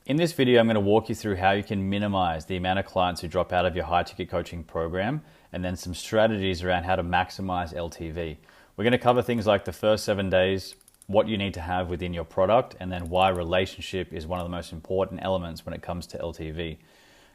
In this video, I'm going to walk you through how you can minimize the amount of clients who drop out of your high ticket coaching program, and then some strategies around how to maximize LTV. We're going to cover things like the first 7 days, what you need to have within your product, and then why relationship is one of the most important elements when it comes to LTV.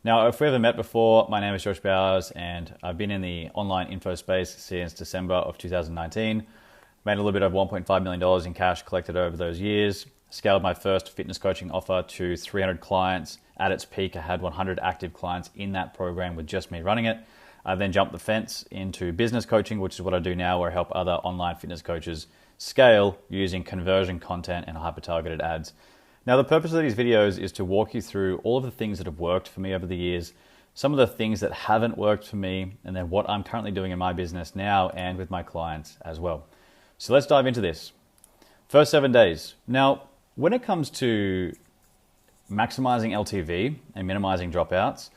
Now, if we haven't met before, my name is Josh Bowers, and I've been in the online info space since December of 2019. Made a little bit of $1.5 million in cash collected over those years. Scaled my first fitness coaching offer to 300 clients. At its peak, I had 100 active clients in that program with just me running it. I then jumped the fence into business coaching, which is what I do now, where I help other online fitness coaches scale using conversion content and hyper-targeted ads. Now, the purpose of these videos is to walk you through all of the things that have worked for me over the years, some of the things that haven't worked for me, and then what I'm currently doing in my business now and with my clients as well. So let's dive into this. First 7 days. Now, when it comes to maximizing LTV and minimizing dropouts,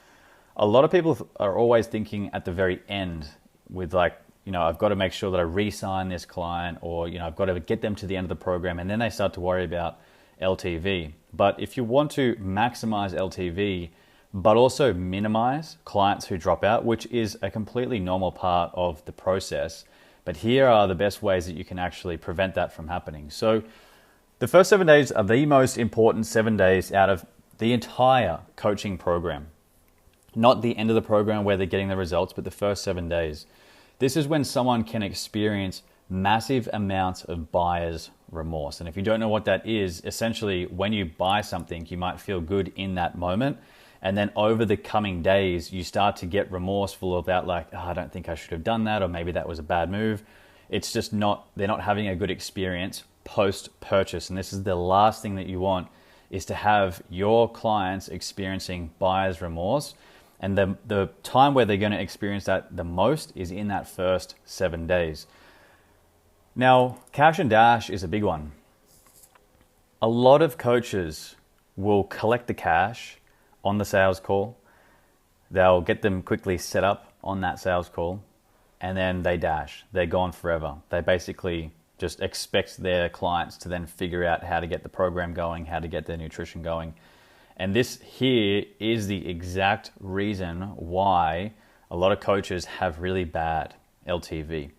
a lot of people are always thinking at the very end with I've got to make sure that I re-sign this client, or, I've got to get them to the end of the program, and then they start to worry about LTV. But if you want to maximize LTV, but also minimize clients who drop out, which is a completely normal part of the process, but here are the best ways that you can actually prevent that from happening. So the first 7 days are the most important 7 days out of the entire coaching program. Not the end of the program where they're getting the results, but the first 7 days. This is when someone can experience massive amounts of buyer's remorse. And if you don't know what that is, essentially when you buy something, you might feel good in that moment. And then over the coming days, you start to get remorseful about I don't think I should have done that, or maybe that was a bad move. It's just they're not having a good experience post-purchase. And this is the last thing that you want, is to have your clients experiencing buyer's remorse. And the time where they're going to experience that the most is in that first 7 days. Now, cash and dash is a big one. A lot of coaches will collect the cash on the sales call. They'll get them quickly set up on that sales call, and then they dash. They're gone forever. They basically just expect their clients to then figure out how to get the program going, how to get their nutrition going. And this here is the exact reason why a lot of coaches have really bad LTV.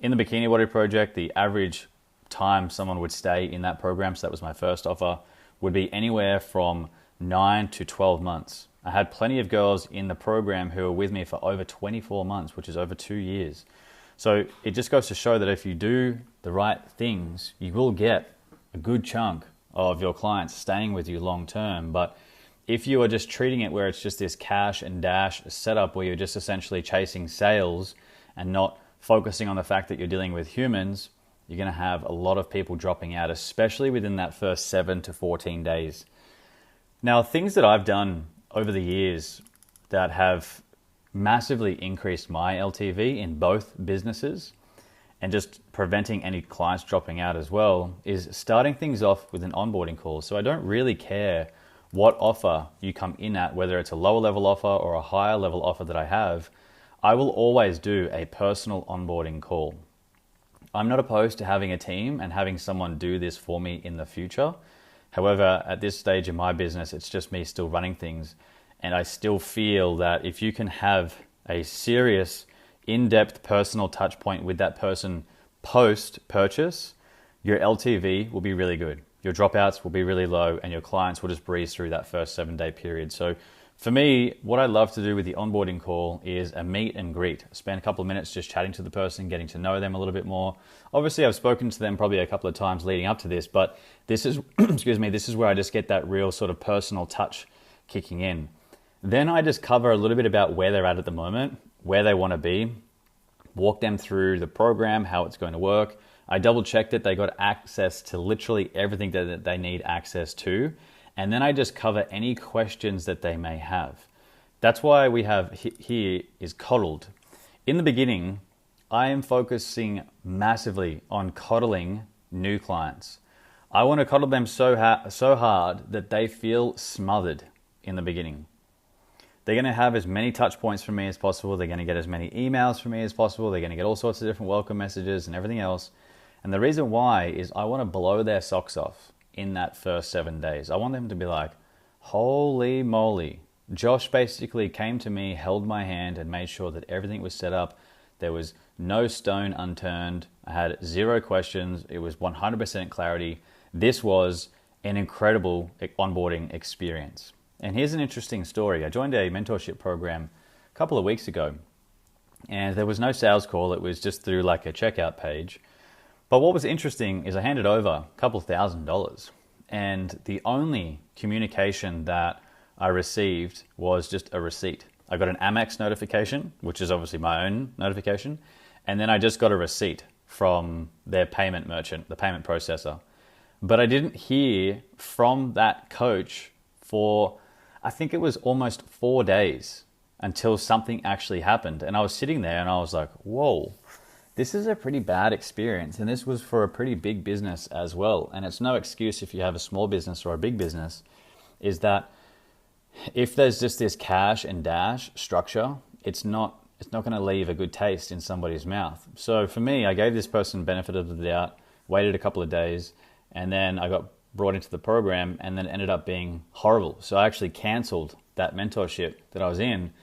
In the Bikini Body Project, the average time someone would stay in that program, so that was my first offer, would be anywhere from 9 to 12 months. I had plenty of girls in the program who were with me for over 24 months, which is over 2 years. So it just goes to show that if you do the right things, you will get a good chunk of your clients staying with you long term. But if you are just treating it where it's just this cash and dash setup where you're just essentially chasing sales and not focusing on the fact that you're dealing with humans, you're going to have a lot of people dropping out, especially within that first 7 to 14 days. Now, things that I've done over the years that have massively increased my LTV in both businesses, and just preventing any clients dropping out as well, is starting things off with an onboarding call. So I don't really care what offer you come in at, whether it's a lower level offer or a higher level offer that I have, I will always do a personal onboarding call. I'm not opposed to having a team and having someone do this for me in the future. However, at this stage in my business, it's just me still running things. And I still feel that if you can have a serious, in-depth personal touch point with that person post-purchase, your LTV will be really good. Your dropouts will be really low, and your clients will just breeze through that first 7 day period. So for me, what I love to do with the onboarding call is a meet and greet. Spend a couple of minutes just chatting to the person, getting to know them a little bit more. Obviously, I've spoken to them probably a couple of times leading up to this, but this is, this is where I just get that real sort of personal touch kicking in. Then I just cover a little bit about where they're at the moment, where they want to be, walk them through the program, how it's going to work. I double check that they got access to literally everything that they need access to. And then I just cover any questions that they may have. That's why we have here is coddled. In the beginning, I am focusing massively on coddling new clients. I want to coddle them so hard that they feel smothered in the beginning. They're going to have as many touch points from me as possible. They're going to get as many emails from me as possible. They're going to get all sorts of different welcome messages and everything else. And the reason why is I want to blow their socks off in that first 7 days. I want them to be like, Holy moly. Josh basically came to me, held my hand, and made sure that everything was set up. There was no stone unturned. I had 0 questions. It was 100% clarity. This was an incredible onboarding experience. And here's an interesting story. I joined a mentorship program a couple of weeks ago, and there was no sales call. It was just through like a checkout page. But what was interesting is I handed over a couple $1,000, and the only communication that I received was just a receipt. I got an Amex notification, which is obviously my own notification, and then I just got a receipt from their payment merchant, the payment processor. But I didn't hear from that coach for, I think it was almost 4 days until something actually happened. And I was sitting there and I was like, whoa, this is a pretty bad experience. And this was for a pretty big business as well. And it's no excuse if you have a small business or a big business, is that if there's just this cash and dash structure, it's not going to leave a good taste in somebody's mouth. So for me, I gave this person benefit of the doubt, waited a couple of days, and then I got brought into the program, and then ended up being horrible. So I actually canceled that mentorship that I was in,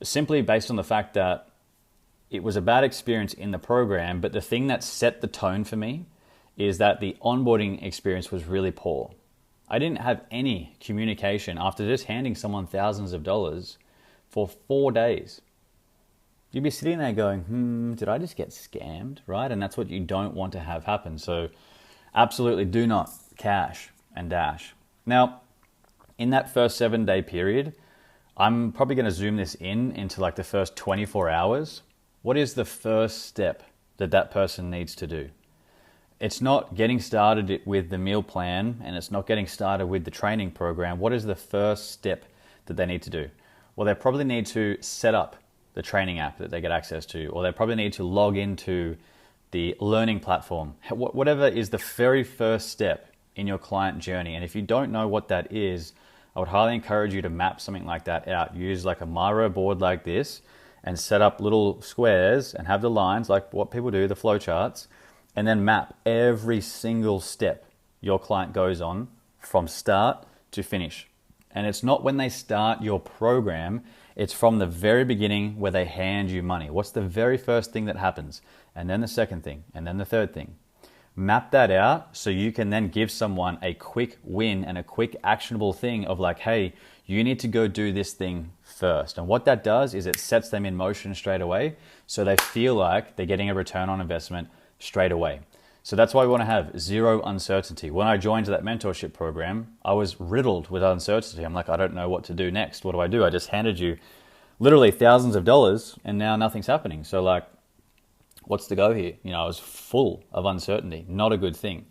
simply based on the fact that it was a bad experience in the program. But the thing that set the tone for me is that the onboarding experience was really poor. I didn't have any communication after just handing someone thousands of dollars for 4 days. You'd be sitting there going, did I just get scammed, right? And that's what you don't want to have happen. So absolutely do not cash and dash. Now, in that first 7-day period, I'm probably going to zoom this into like the first 24 hours. What is the first step that person needs to do? It's not getting started with the meal plan, and it's not getting started with the training program. What is the first step that they need to do? Well, they probably need to set up the training app that they get access to, or they probably need to log into the learning platform, whatever is the very first step in your client journey. And if you don't know what that is, I would highly encourage you to map something like that out. Use like a Miro board like this and set up little squares and have the lines like what people do, the flow charts, and then map every single step your client goes on from start to finish. And it's not when they start your program, it's from the very beginning where they hand you money. What's the very first thing that happens? And then the second thing, and then the third thing. Map that out so you can then give someone a quick win and a quick actionable thing of like, hey, you need to go do this thing first. And what that does is it sets them in motion straight away, so they feel like they're getting a return on investment straight away. So that's why we want to have 0 uncertainty. When I joined that mentorship program, I was riddled with uncertainty. I'm like, I don't know what to do next. What do? I just handed you literally thousands of dollars and now nothing's happening. So like, what's the go here? I was full of uncertainty, not a good thing.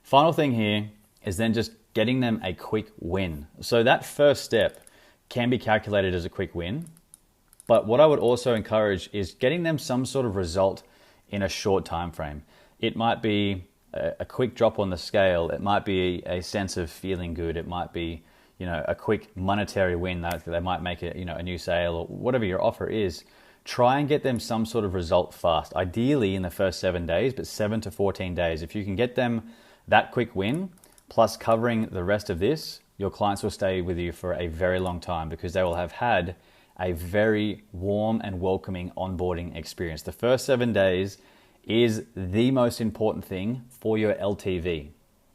Final thing here is then just getting them a quick win. So that first step can be calculated as a quick win. But what I would also encourage is getting them some sort of result in a short time frame. It might be a quick drop on the scale. It might be a sense of feeling good. It might be, a quick monetary win that they might make a new sale, or whatever your offer is. Try and get them some sort of result fast. Ideally in the first 7 days, but 7 to 14 days. If you can get them that quick win, plus covering the rest of this, your clients will stay with you for a very long time because they will have had a very warm and welcoming onboarding experience. The first 7 days is the most important thing for your LTV.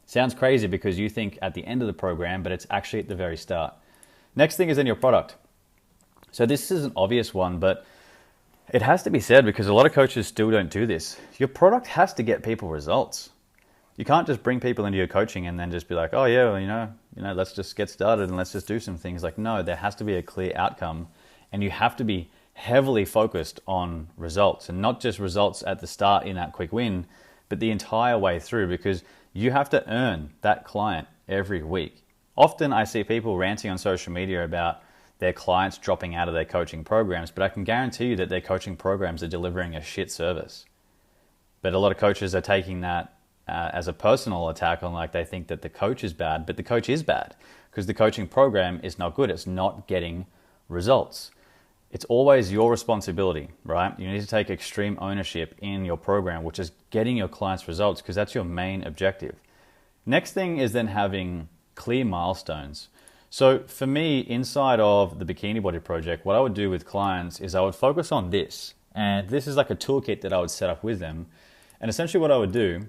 Sounds crazy because you think at the end of the program, but it's actually at the very start. Next thing is in your product. So this is an obvious one, but it has to be said because a lot of coaches still don't do this. Your product has to get people results. You can't just bring people into your coaching and then just be like, oh yeah, well, let's just get started and let's just do some things. Like, no, there has to be a clear outcome, and you have to be heavily focused on results, and not just results at the start in that quick win, but the entire way through, because you have to earn that client every week. Often I see people ranting on social media about their clients dropping out of their coaching programs, but I can guarantee you that their coaching programs are delivering a shit service. But a lot of coaches are taking that as a personal attack on, like, they think that the coach is bad, but the coach is bad because the coaching program is not good. It's not getting results. It's always your responsibility, right? You need to take extreme ownership in your program, which is getting your clients results, because that's your main objective. Next thing is then having clear milestones. So for me, inside of the Bikini Body project, what I would do with clients is I would focus on this. And this is like a toolkit that I would set up with them. And essentially what I would do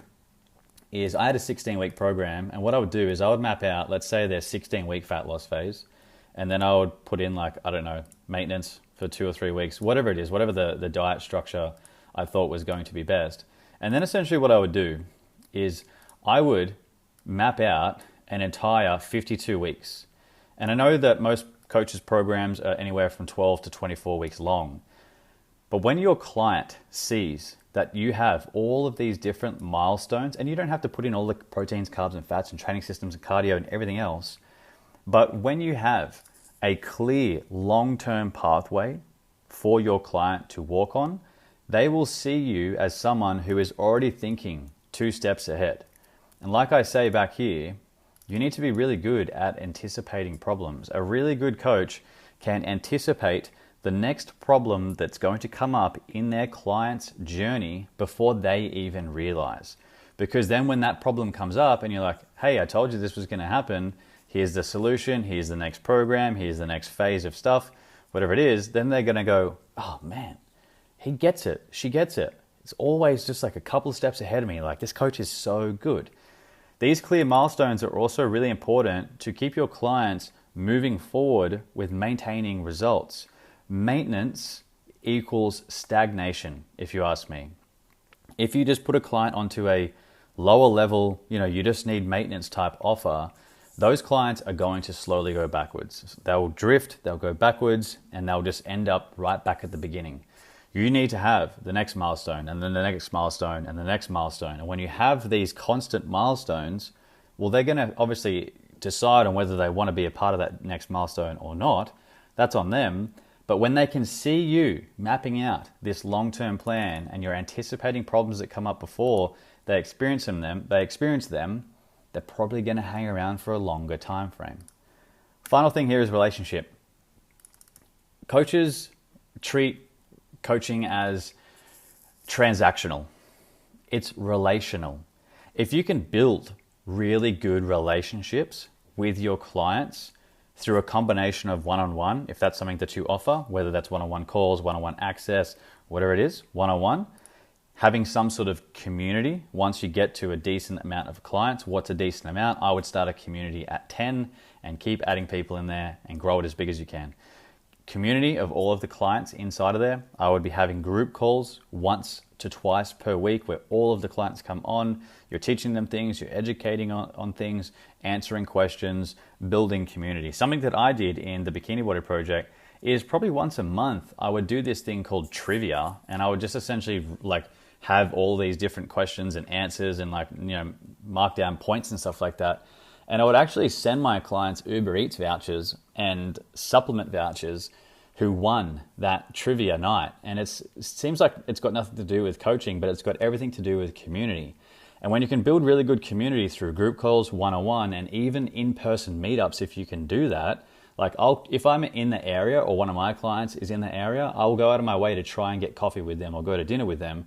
is I had a 16-week program, and what I would do is I would map out, let's say their 16-week fat loss phase, and then I would put in like, I don't know, maintenance for 2 or 3 weeks, whatever it is, whatever the diet structure I thought was going to be best. And then essentially what I would do is I would map out an entire 52 weeks. And I know that most coaches' programs are anywhere from 12 to 24 weeks long. But when your client sees that you have all of these different milestones, and you don't have to put in all the proteins, carbs, and fats, and training systems, and cardio, and everything else, but when you have a clear long-term pathway for your client to walk on, they will see you as someone who is already thinking 2 steps ahead. And like I say back here, you need to be really good at anticipating problems. A really good coach can anticipate the next problem that's going to come up in their client's journey before they even realize. Because then when that problem comes up and you're like, hey, I told you this was going to happen, here's the solution, here's the next program, here's the next phase of stuff, whatever it is, then they're going to go, oh man, he gets it, she gets it. It's always just like a couple of steps ahead of me. Like, this coach is so good. These clear milestones are also really important to keep your clients moving forward with maintaining results. Maintenance equals stagnation, if you ask me. If you just put a client onto a lower level, you just need maintenance type offer, those clients are going to slowly go backwards. They'll drift, they'll go backwards, and they'll just end up right back at the beginning. You need to have the next milestone, and then the next milestone, and the next milestone. And when you have these constant milestones, well, they're going to obviously decide on whether they want to be a part of that next milestone or not. That's on them. But when they can see you mapping out this long-term plan and you're anticipating problems that come up before they experience them, they're probably going to hang around for a longer time frame. Final thing here is relationship. Coaches treat coaching as transactional. It's relational. If you can build really good relationships with your clients through a combination of one-on-one, if that's something that you offer, whether that's one-on-one calls, one-on-one access, whatever it is, one-on-one, having some sort of community. Once you get to a decent amount of clients, what's a decent amount? I would start a community at 10 and keep adding people in there and grow it as big as you can. Community of all of the clients inside of there. I would be having group calls once to twice per week where all of the clients come on. You're teaching them things, you're educating on things, answering questions, building community. Something that I did in the Bikini Body project is probably once a month I would do this thing called trivia, and I would just essentially like have all these different questions and answers and mark down points and stuff like that. And I would actually send my clients Uber Eats vouchers and supplement vouchers who won that trivia night. And it seems like it's got nothing to do with coaching, but it's got everything to do with community. And when you can build really good community through group calls, one-on-one, and even in-person meetups, if you can do that, like if I'm in the area or one of my clients is in the area, I'll go out of my way to try and get coffee with them or go to dinner with them.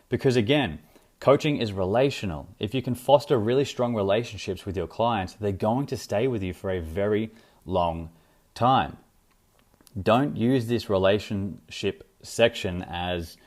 Because again, coaching is relational. If you can foster really strong relationships with your clients, they're going to stay with you for a very long time. Don't use this relationship section as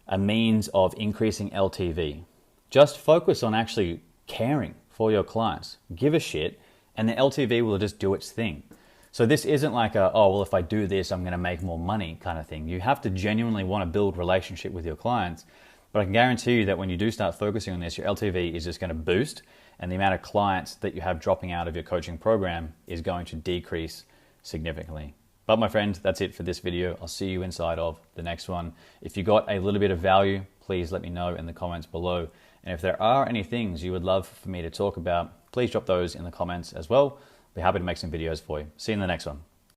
a means of increasing LTV. Just focus on actually caring for your clients. Give a shit, and the LTV will just do its thing. So this isn't like if I do this, I'm going to make more money kind of thing. You have to genuinely want to build relationship with your clients. But I can guarantee you that when you do start focusing on this, your LTV is just going to boost, and the amount of clients that you have dropping out of your coaching program is going to decrease significantly. But my friend, that's it for this video. I'll see you inside of the next one. If you got a little bit of value, please let me know in the comments below. And if there are any things you would love for me to talk about, please drop those in the comments as well. I'll be happy to make some videos for you. See you in the next one.